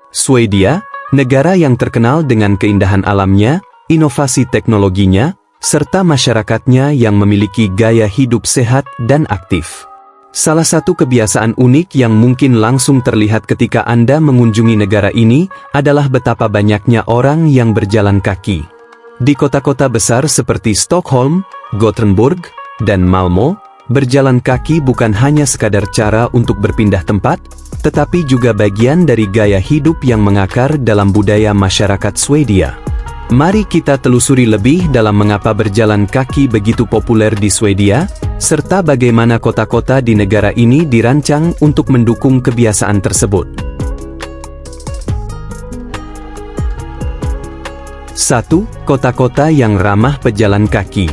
Swedia, negara yang terkenal dengan keindahan alamnya, inovasi teknologinya, serta masyarakatnya yang memiliki gaya hidup sehat dan aktif. Salah satu kebiasaan unik yang mungkin langsung terlihat ketika Anda mengunjungi negara ini adalah betapa banyaknya orang yang berjalan kaki. Di kota-kota besar seperti Stockholm, Gothenburg, dan Malmö, berjalan kaki bukan hanya sekadar cara untuk berpindah tempat, tetapi juga bagian dari gaya hidup yang mengakar dalam budaya masyarakat Swedia. Mari kita telusuri lebih dalam mengapa berjalan kaki begitu populer di Swedia, serta bagaimana kota-kota di negara ini dirancang untuk mendukung kebiasaan tersebut. 1. Kota-kota yang ramah pejalan kaki.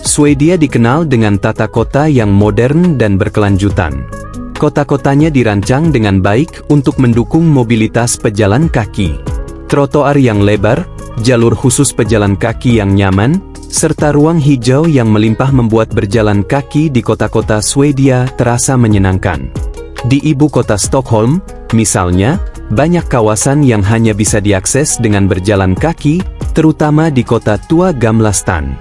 Swedia dikenal dengan tata kota yang modern dan berkelanjutan. Kota-kotanya dirancang dengan baik untuk mendukung mobilitas pejalan kaki. Trotoar yang lebar, jalur khusus pejalan kaki yang nyaman, serta ruang hijau yang melimpah membuat berjalan kaki di kota-kota Swedia terasa menyenangkan. Di ibu kota Stockholm, misalnya, banyak kawasan yang hanya bisa diakses dengan berjalan kaki, terutama di kota tua Gamla stan.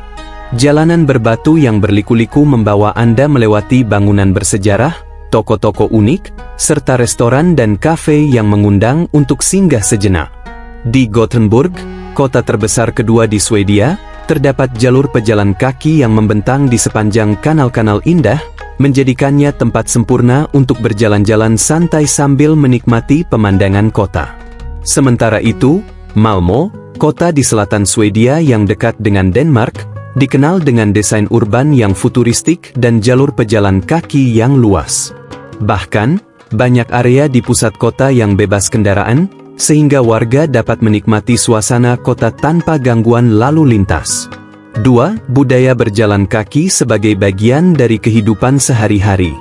Jalanan berbatu yang berliku-liku membawa Anda melewati bangunan bersejarah, toko-toko unik, serta restoran dan kafe yang mengundang untuk singgah sejenak. Di Gothenburg, kota terbesar kedua di Swedia, terdapat jalur pejalan kaki yang membentang di sepanjang kanal-kanal indah, menjadikannya tempat sempurna untuk berjalan-jalan santai sambil menikmati pemandangan kota. Sementara itu, Malmö, kota di selatan Swedia yang dekat dengan Denmark, dikenal dengan desain urban yang futuristik dan jalur pejalan kaki yang luas. Bahkan, banyak area di pusat kota yang bebas kendaraan, sehingga warga dapat menikmati suasana kota tanpa gangguan lalu lintas. 2. Budaya berjalan kaki sebagai bagian dari kehidupan sehari-hari.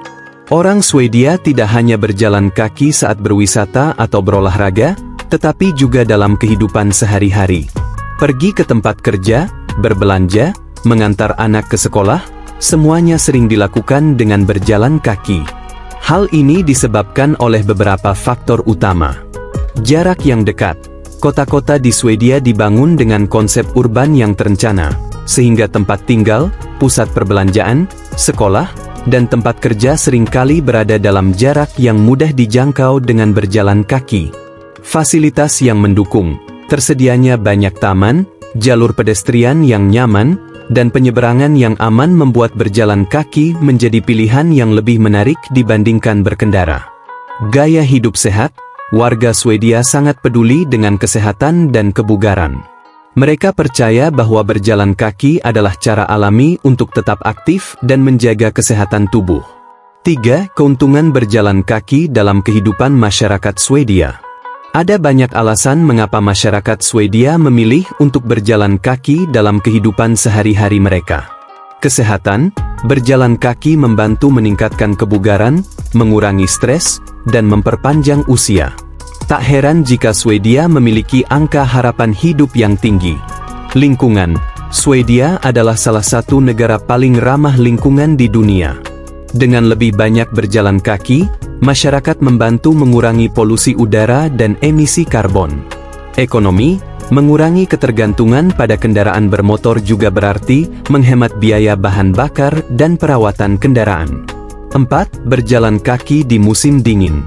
Orang Swedia tidak hanya berjalan kaki saat berwisata atau berolahraga, tetapi juga dalam kehidupan sehari-hari. Pergi ke tempat kerja, berbelanja, mengantar anak ke sekolah, semuanya sering dilakukan dengan berjalan kaki. Hal ini disebabkan oleh beberapa faktor utama. Jarak yang dekat. Kota-kota di Swedia dibangun dengan konsep urban yang terencana, sehingga tempat tinggal, pusat perbelanjaan, sekolah, dan tempat kerja seringkali berada dalam jarak yang mudah dijangkau dengan berjalan kaki. Fasilitas yang mendukung. Tersedianya banyak taman, jalur pedestrian yang nyaman, dan penyeberangan yang aman membuat berjalan kaki menjadi pilihan yang lebih menarik dibandingkan berkendara. Gaya hidup sehat. Warga Swedia sangat peduli dengan kesehatan dan kebugaran. Mereka percaya bahwa berjalan kaki adalah cara alami untuk tetap aktif dan menjaga kesehatan tubuh. 3. Keuntungan berjalan kaki dalam kehidupan masyarakat Swedia. Ada banyak alasan mengapa masyarakat Swedia memilih untuk berjalan kaki dalam kehidupan sehari-hari mereka. Kesehatan, berjalan kaki membantu meningkatkan kebugaran, mengurangi stres, dan memperpanjang usia. Tak heran jika Swedia memiliki angka harapan hidup yang tinggi. Lingkungan, Swedia adalah salah satu negara paling ramah lingkungan di dunia. Dengan lebih banyak berjalan kaki, masyarakat membantu mengurangi polusi udara dan emisi karbon. Ekonomi, mengurangi ketergantungan pada kendaraan bermotor juga berarti menghemat biaya bahan bakar dan perawatan kendaraan. 4. Berjalan kaki di musim dingin.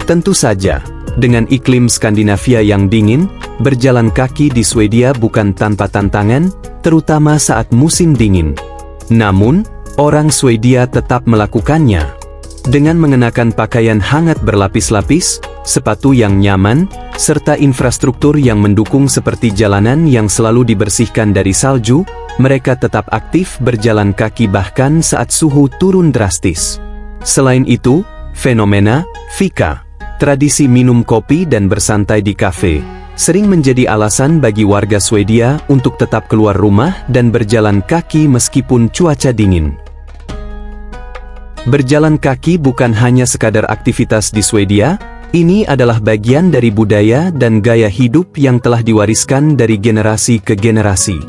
Tentu saja, dengan iklim Skandinavia yang dingin, berjalan kaki di Swedia bukan tanpa tantangan, terutama saat musim dingin. Namun, orang Swedia tetap melakukannya. Dengan mengenakan pakaian hangat berlapis-lapis, sepatu yang nyaman, serta infrastruktur yang mendukung seperti jalanan yang selalu dibersihkan dari salju, mereka tetap aktif berjalan kaki bahkan saat suhu turun drastis. Selain itu, fenomena fika, tradisi minum kopi dan bersantai di kafe, sering menjadi alasan bagi warga Swedia untuk tetap keluar rumah dan berjalan kaki meskipun cuaca dingin. Berjalan kaki bukan hanya sekadar aktivitas di Swedia, ini adalah bagian dari budaya dan gaya hidup yang telah diwariskan dari generasi ke generasi.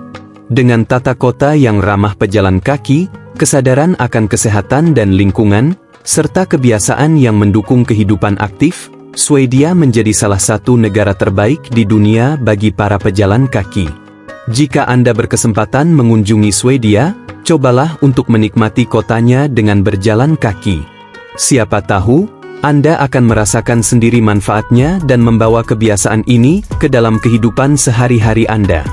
Dengan tata kota yang ramah pejalan kaki, kesadaran akan kesehatan dan lingkungan, serta kebiasaan yang mendukung kehidupan aktif, Swedia menjadi salah satu negara terbaik di dunia bagi para pejalan kaki. Jika Anda berkesempatan mengunjungi Swedia, cobalah untuk menikmati kotanya dengan berjalan kaki. Siapa tahu, Anda akan merasakan sendiri manfaatnya dan membawa kebiasaan ini ke dalam kehidupan sehari-hari Anda.